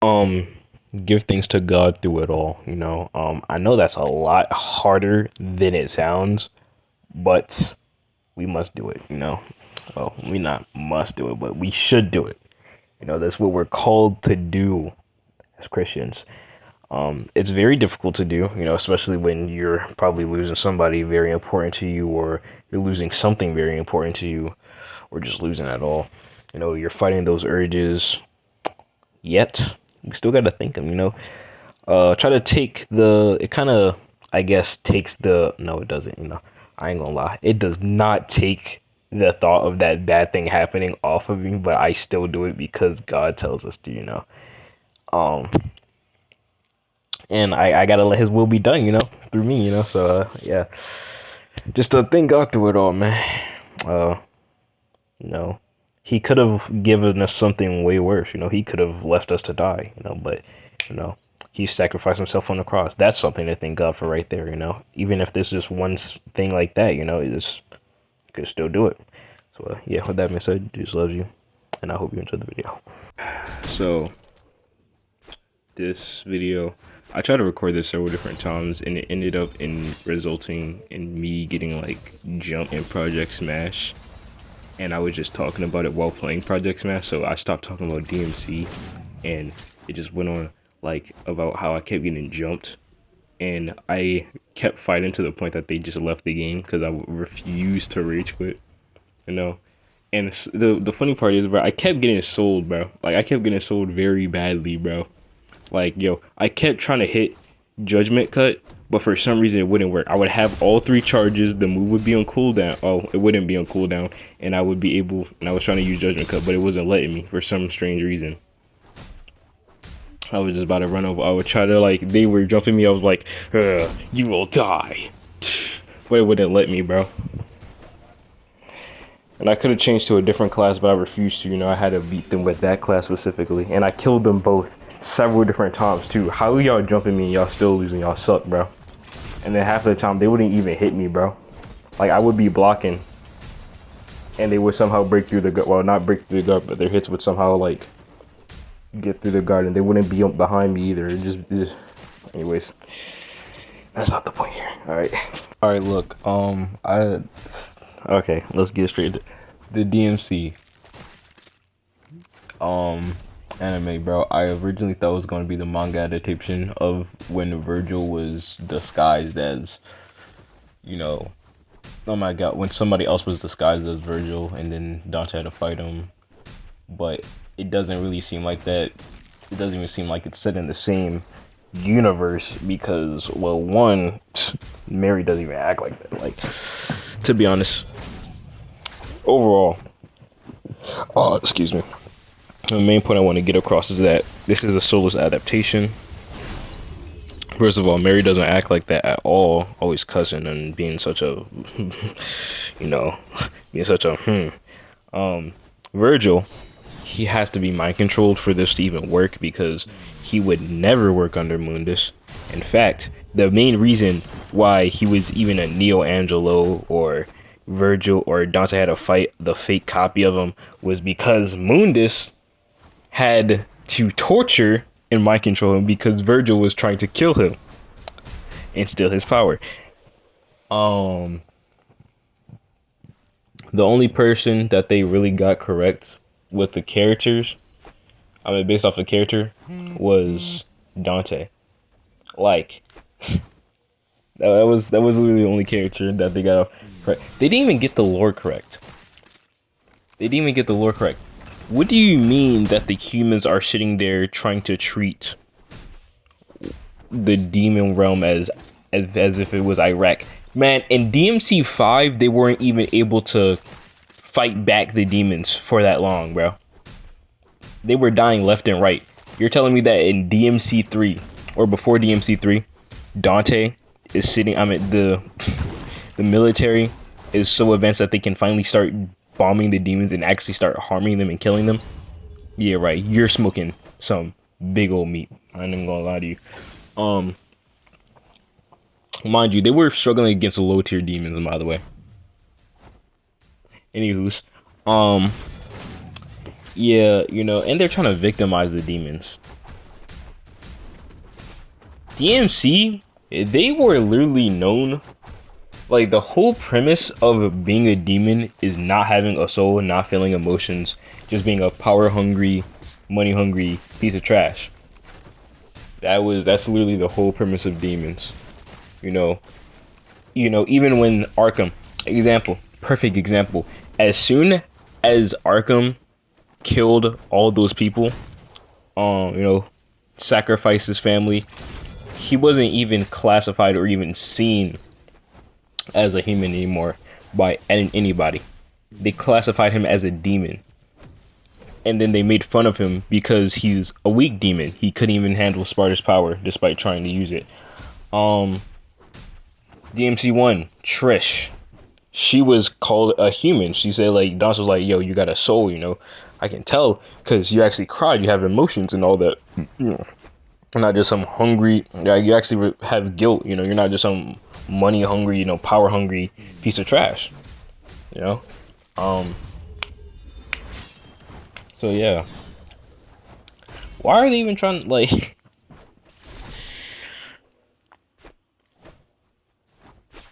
um give thanks to God through it all, you know. I know that's a lot harder than it sounds, but we must do it, you know. Well, we not must do it, but we should do it. You know, that's what we're called to do as Christians. It's very difficult to do, you know, especially when you're probably losing somebody very important to you, or you're losing something very important to you, or just losing at all. You know, you're fighting those urges, yet we still got to think them, you know. Try to take it kind of, I guess, takes no, it doesn't, you know. I ain't gonna lie. It does not take the thought of that bad thing happening off of me, but I still do it because God tells us to, you know. Um, and I gotta let his will be done, you know, through me, you know. So yeah, just to thank God through it all, man. Uh, you know, he could have given us something way worse, you know. He could have left us to die, you know, but you know, he sacrificed himself on the cross. That's something to thank God for right there, you know. Even if there's just one thing like that, you know, it's you could still do it. So yeah, with that being said, Jesus loves you, and I hope you enjoyed the video. So this video, I tried to record this several different times, and it ended up in resulting in me getting like jumped in Project Smash, and I was just talking about it while playing Project Smash. So I stopped talking about DMC, and it just went on like about how I kept getting jumped, and I kept fighting to the point that they just left the game because I refused to rage quit, you know. And the funny part is, bro, I kept getting sold, bro. Like I kept getting sold very badly, bro. Like, yo, I kept trying to hit Judgment Cut, but for some reason it wouldn't work. I would have all three charges, the move would be on cooldown. Oh, it wouldn't be on cooldown, and I would be able, and I was trying to use Judgment Cut, but it wasn't letting me for some strange reason. I was just about to run over. I would try to, like, they were jumping me. I was like, you will die. But it wouldn't let me, bro. And I could have changed to a different class, but I refused to. You know, I had to beat them with that class specifically. And I killed them both several different times, too. How y'all jumping me and y'all still losing? Y'all suck, bro. And then half of the time, they wouldn't even hit me, bro. Like, I would be blocking, and they would somehow break through the guard. Well, not break through the guard, but their hits would somehow, like, get through the guard, and they wouldn't be behind me either. It just... Anyways. That's not the point here. Alright, look. Okay, let's get straight to the DMC anime, bro. I originally thought it was going to be the manga adaptation of when Virgil was disguised as, you know, oh my god, when somebody else was disguised as Virgil and then Dante had to fight him. But it doesn't really seem like that. It doesn't even seem like it's set in the same universe because, well, one, Mary doesn't even act like that. Like, to be honest, overall, excuse me, the main point I want to get across is that this is a soulless adaptation. First of all, Mary doesn't act like that at all, always cussing and being such a you know, being such a Virgil, he has to be mind controlled for this to even work because he would never work under Mundus. In fact, the main reason why he was even a Neo Angelo or Virgil or Dante had to fight the fake copy of him was because Mundus had to torture and mind control him because Virgil was trying to kill him and steal his power. The only person that they really got correct with the characters, I mean, based off the character, was Dante. Like, that was literally the only character that they got correct. They didn't even get the lore correct. What do you mean that the humans are sitting there trying to treat the demon realm as if it was Iraq? Man, in DMC 5, they weren't even able to fight back the demons for that long, bro. They were dying left and right. You're telling me that in DMC 3 or before DMC 3, Dante is sitting, I mean, the military is so advanced that they can finally start bombing the demons and actually start harming them and killing them? Yeah, right. You're smoking some big old meat. I ain't even gonna lie to you. Mind you, they were struggling against the low tier demons, by the way. Anywho's, yeah, you know, and they're trying to victimize the demons. DMC, they were literally known. Like, the whole premise of being a demon is not having a soul, not feeling emotions, just being a power hungry, money hungry piece of trash. That's literally the whole premise of demons. You know, even when Arkham, perfect example. As soon as Arkham killed all those people, sacrificed his family, he wasn't even classified or even seen as a human anymore by anybody. They classified him as a demon. And then they made fun of him because he's a weak demon. He couldn't even handle Sparta's power despite trying to use it. DMC1, Trish. She was called a human. She said, like, Don was like, yo, you got a soul, I can tell because you actually cried, you have emotions and all that. Not just some hungry, you actually have guilt, you're not just some money hungry, power hungry piece of trash, so yeah. Why are they even trying, like,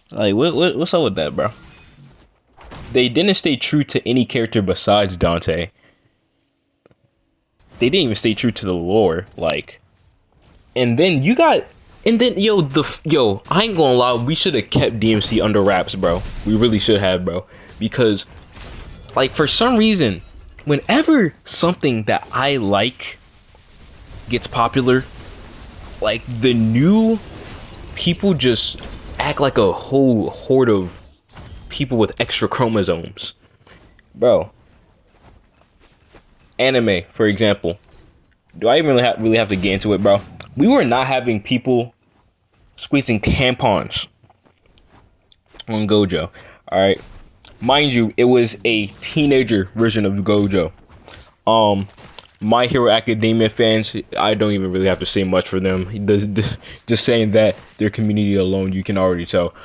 what's up with that, bro? They didn't stay true to any character besides Dante. They didn't even stay true to the lore, like. And then yo, I ain't gonna lie, we should have kept DMC under wraps, bro. We really should have, bro. Because, like, for some reason, whenever something that I like gets popular, like, the new people just act like a whole horde of people with extra chromosomes. Bro. Anime, for example. Do I even really have to get into it, bro? We were not having people squeezing tampons on Gojo. Alright. Mind you, it was a teenager version of Gojo. My Hero Academia fans, I don't even really have to say much for them. Just saying that, their community alone, you can already tell.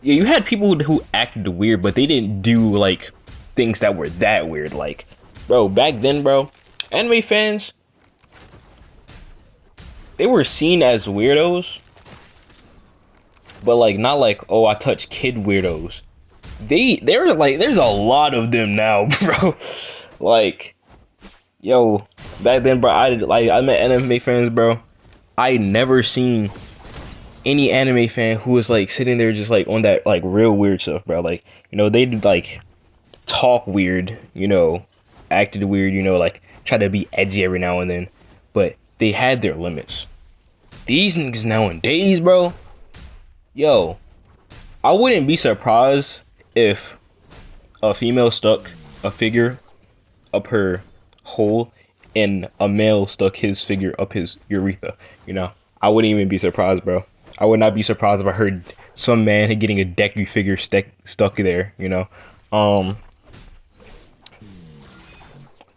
Yeah, you had people who acted weird, but they didn't do, like, things that were that weird. Like, bro, back then, bro, anime fans, they were seen as weirdos, but, like, not like, oh, I touch kid weirdos. They were like, there's a lot of them now, bro. Like, yo, back then, bro, I met anime fans, bro. I never seen any anime fan who was, like, sitting there just, like, on that, like, real weird stuff, bro. Like, they'd, like, talk weird, acted weird, like, try to be edgy every now and then, but they had their limits. These niggas nowadays, bro, yo, I wouldn't be surprised if a female stuck a figure up her hole and a male stuck his figure up his urethra, I wouldn't even be surprised, bro. I would not be surprised if I heard some man getting a Deku figure stuck there,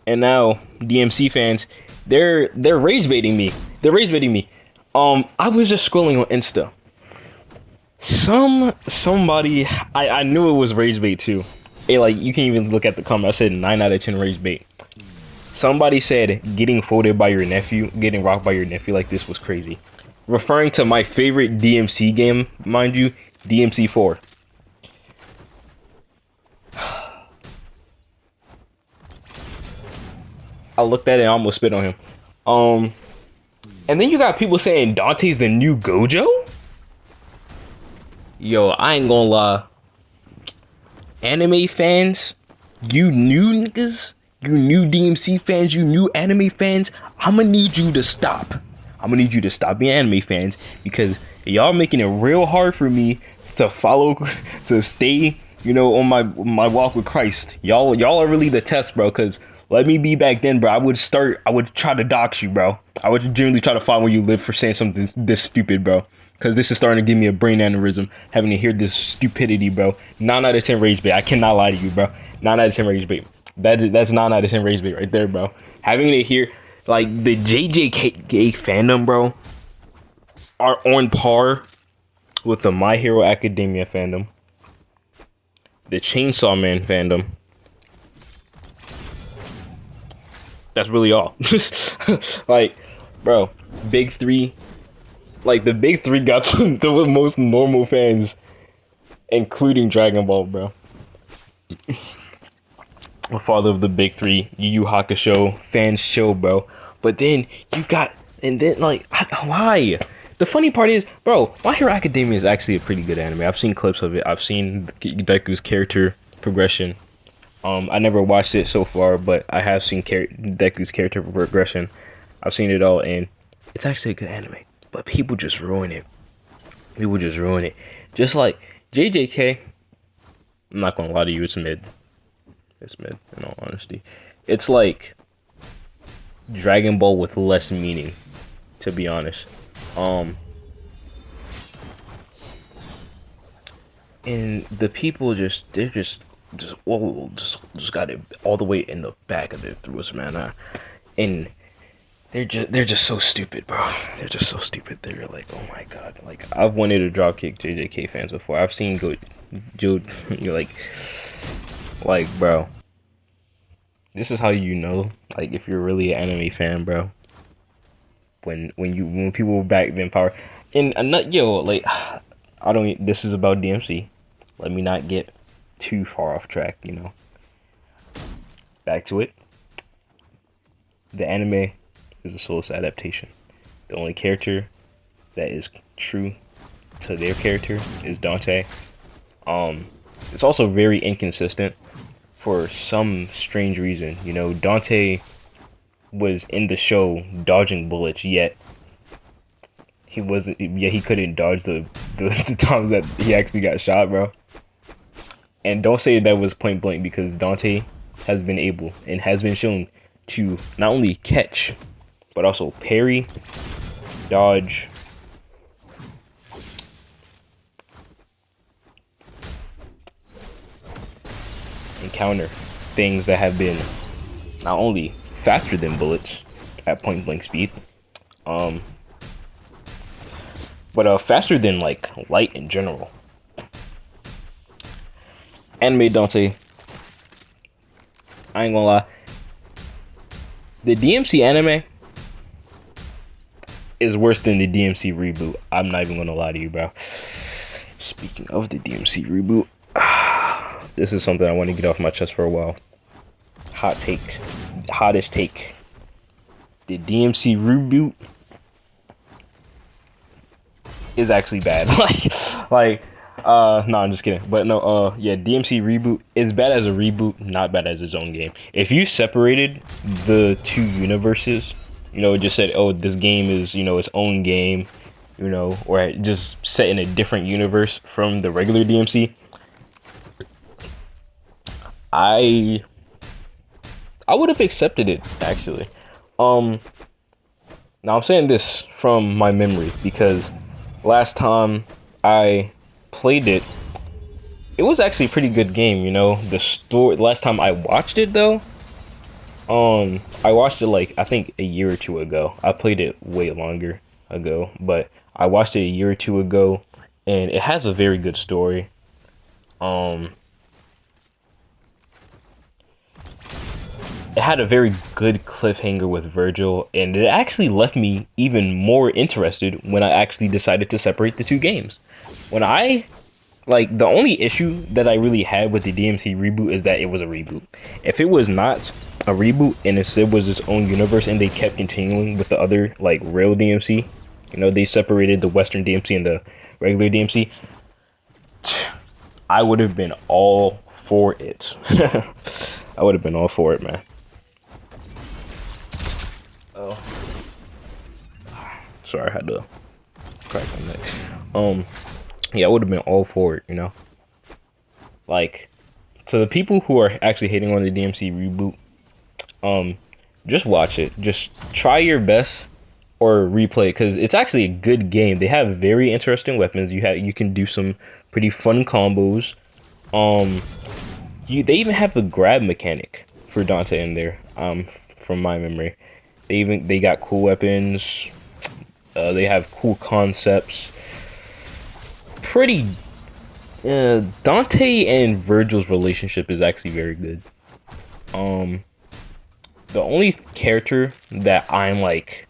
And now DMC fans, they're rage baiting me. I was just scrolling on Insta. Somebody, I knew it was rage bait too. Hey, like, you can even look at the comment. I said 9 out of 10 rage bait. Somebody said getting rocked by your nephew like this was crazy. Referring to my favorite DMC game, mind you, DMC 4. I looked at it and almost spit on him. And then you got people saying Dante's the new Gojo? Yo, I ain't gonna lie. Anime fans, you new niggas, you new DMC fans, you new anime fans, I'ma need you to stop. I'm gonna need you to stop being anime fans because y'all making it real hard for me to follow, to stay, on my walk with Christ. Y'all are really the test, bro. Cause let me be back then, bro. I would try to dox you, bro. I would generally try to find where you live for saying something this stupid, bro. Cause this is starting to give me a brain aneurysm having to hear this stupidity, bro. 9 out of 10 rage bait. I cannot lie to you, bro. 9 out of 10 rage bait. That's 9 out of 10 rage bait right there, bro. Having to hear, like, the JJK fandom, bro, are on par with the My Hero Academia fandom, the Chainsaw Man fandom, That's really all. Like, bro, big three. Like the big three got the most normal fans, including Dragon Ball, bro. The father of the big three, Yu Yu Hakusho fans show, bro. But then you got, and then like, why? The funny part is, bro, My Hero Academia is actually a pretty good anime. I've seen clips of it. I've seen Deku's character progression. I never watched it so far, but I have seen Deku's character progression. I've seen it all, and it's actually a good anime. But people just ruin it. People just ruin it. Just like JJK. I'm not gonna lie to you, it's mid. It's mid, in all honesty. It's like Dragon Ball with less meaning, to be honest. And the people they're just got it all the way in the back of their throats, man. And they're just so stupid, bro. They're just so stupid. They're like, oh my god. Like, I've wanted to drop kick JJK fans before. I've seen dude, you're like, bro. This is how you know, like, if you're really an anime fan, bro. When people back then power, and I'm not, yo, like, I don't. This is about DMC. Let me not get too far off track, you know. Back to it. The anime is a soulless adaptation. The only character that is true to their character is Dante. It's also very inconsistent for some strange reason. You know, Dante was in the show dodging bullets, yet he wasn't. Yeah, he couldn't dodge the times that he actually got shot, bro. And don't say that was point blank, because Dante has been able and has been shown to not only catch, but also parry, dodge, and counter things that have been not only faster than bullets at point blank speed, but faster than like light in general. Anime Dante, I ain't gonna lie, the DMC anime is worse than the DMC reboot. I'm not even gonna lie to you, bro. Speaking of the DMC reboot, this is something I want to get off my chest for a while. Hot take, hottest take. The DMC reboot is actually bad. No, I'm just kidding. But no, yeah, DMC reboot is bad as a reboot, not bad as its own game. If you separated the two universes, you know, just said, oh, this game is, you know, its own game, you know, or just set in a different universe from the regular DMC, I would have accepted it, actually. Now I'm saying this from my memory, because last time I played it, it was actually a pretty good game, you know. The story, last time I watched it though, I watched it like, I think a year or two ago. I played it way longer ago, but I watched it a year or two ago, and it has a very good story. It had a very good cliffhanger with Virgil, and it actually left me even more interested when I actually decided to separate the two games. When I, like, the only issue that I really had with the DMC reboot is that it was a reboot. If it was not a reboot and instead was its own universe and they kept continuing with the other, like, real DMC, you know, they separated the Western DMC and the regular DMC, I would have been all for it. I would have been all for it, man. Oh, sorry, I had to crack my neck. Yeah, I would have been all for it, you know. Like, to the people who are actually hating on the DMC reboot, just watch it. Just try your best or replay, because it's actually a good game. They have very interesting weapons. You can do some pretty fun combos. They even have the grab mechanic for Dante in there. From my memory. They got cool weapons. They have cool concepts. Pretty. Dante and Virgil's relationship is actually very good. The only character that I'm like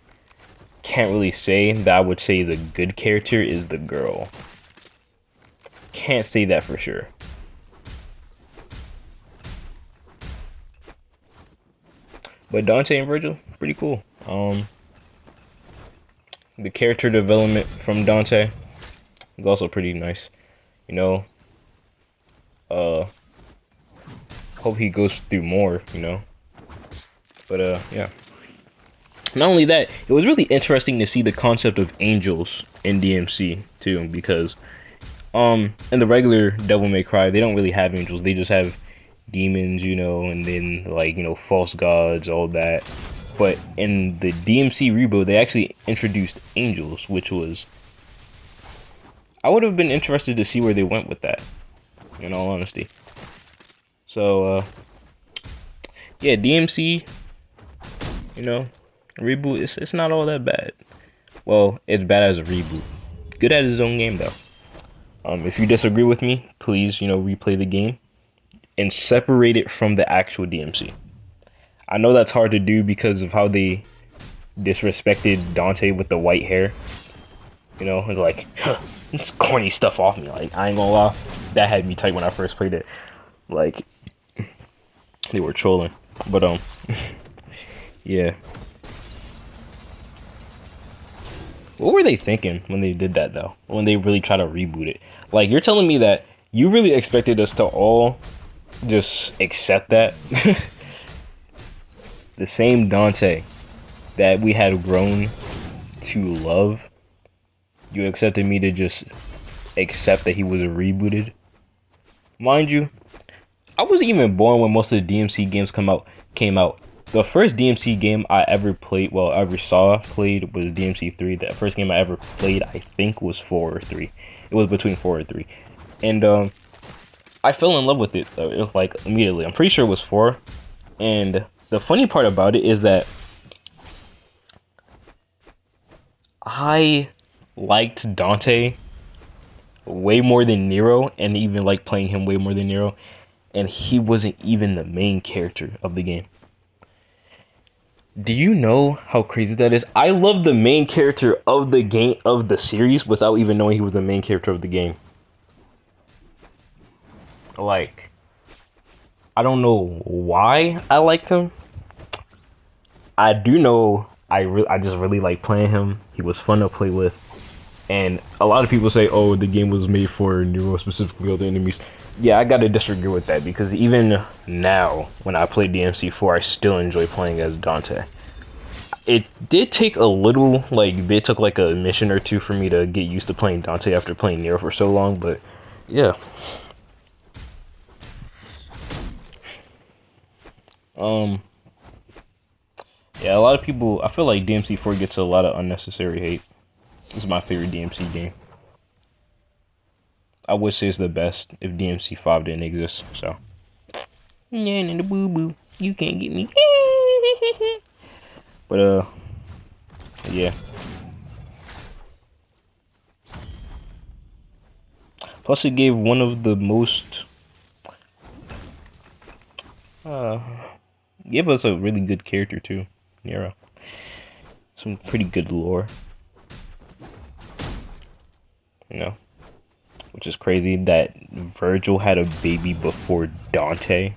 can't really say that I would say is a good character is the girl. Can't say that for sure. But Dante and Virgil, pretty cool. The character development from Dante is also pretty nice. You know, hope he goes through more, you know. But yeah. Not only that, it was really interesting to see the concept of angels in DMC too, because in the regular Devil May Cry, they don't really have angels. They just have demons, you know, and then like, you know, false gods, all that. But in the DMC reboot, they actually introduced angels, which was, I would have been interested to see where they went with that, in all honesty. So yeah, DMC, you know, reboot, it's not all that bad. Well, it's bad as a reboot. Good at his own game though. If you disagree with me, please, you know, replay the game and separate it from the actual DMC. I know that's hard to do because of how they disrespected Dante with the white hair. You know, it's like, it's corny stuff off me. Like, I ain't gonna lie, that had me tight when I first played it. Like, they were trolling. But, yeah. What were they thinking when they did that, though? When they really try to reboot it? Like, you're telling me that you really expected us to all just accept that? The same Dante that we had grown to love, you accepted me to just accept that he was rebooted? Mind you, I wasn't even born when most of the DMC games came out. The first DMC game I ever played, well, ever saw played was DMC 3. The first game I ever played, I think, was 4 or 3. It was between 4 or 3. And I fell in love with it, like, immediately. I'm pretty sure it was 4. And the funny part about it is that I liked Dante way more than Nero, and even liked playing him way more than Nero. And he wasn't even the main character of the game. Do you know how crazy that is? I love the main character of the game, of the series, without even knowing he was the main character of the game. Like, I don't know why I liked him. I do know I just really like playing him. He was fun to play with. And a lot of people say, oh, the game was made for Nero, specifically other enemies. Yeah, I gotta disagree with that, because even now, when I play DMC4, I still enjoy playing as Dante. It did take a little, like, it took like a mission or two for me to get used to playing Dante after playing Nero for so long, but yeah. Yeah, a lot of people, I feel like DMC4 gets a lot of unnecessary hate. This is my favorite DMC game. I would say it's the best if DMC5 didn't exist, so. Yeah, and the boo boo. You can't get me. But, yeah. Plus, it gave one of the most, gave us a really good character, too. Nero. Some pretty good lore. You know? Which is crazy that Virgil had a baby before Dante.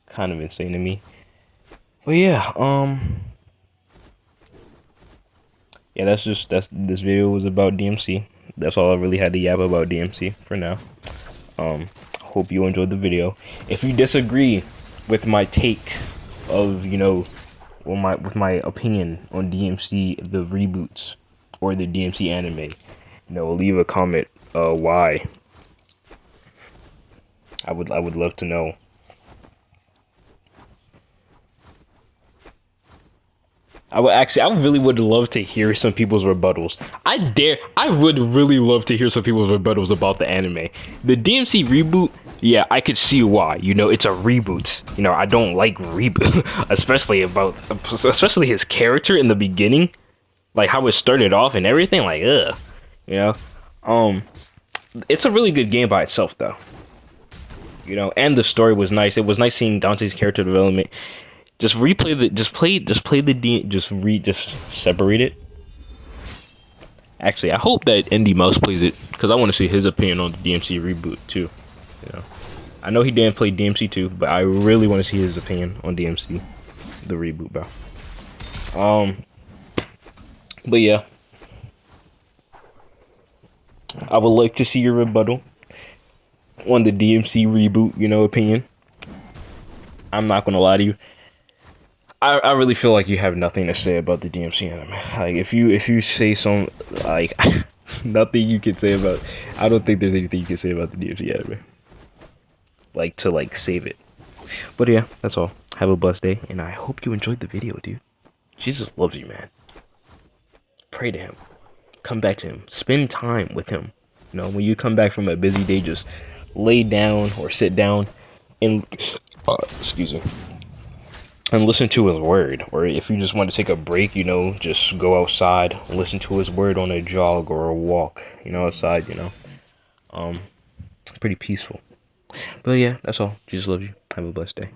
Kind of insane to me. But yeah, yeah, that's this video was about DMC. That's all I really had to yap about DMC for now. Hope you enjoyed the video. If you disagree with my take of, you know, with my opinion on DMC, the reboots, or the DMC anime, you know, leave a comment why. I would love to know. I really would love to hear some people's rebuttals. I would really love to hear some people's rebuttals about the anime. The DMC reboot, yeah, I could see why. You know, it's a reboot. You know, I don't like reboot, especially his character in the beginning, like how it started off and everything. Like, ugh, you know. It's a really good game by itself, though. You know, and the story was nice. It was nice seeing Dante's character development. Just replay the. Just play the D. Just separate it. Actually, I hope that Indy Mouse plays it because I want to see his opinion on the DMC reboot too. You know, I know he didn't play DMC 2, but I really want to see his opinion on DMC, the reboot, bro. But yeah, I would like to see your rebuttal on the DMC reboot. You know, opinion. I'm not gonna lie to you. I really feel like you have nothing to say about the DMC anime. Like if you say some like nothing you can say about, I don't think there's anything you can say about the DMC anime. Like to like save it. But yeah, that's all. Have a blessed day, and I hope you enjoyed the video, dude. Jesus loves you, man. Pray to him. Come back to him. Spend time with him. You know, when you come back from a busy day, just lay down or sit down and excuse me. And listen to his word. Or if you just want to take a break, you know, just go outside, listen to his word on a jog or a walk, you know, outside, you know. Pretty peaceful. But yeah, that's all. Jesus loves you. Have a blessed day.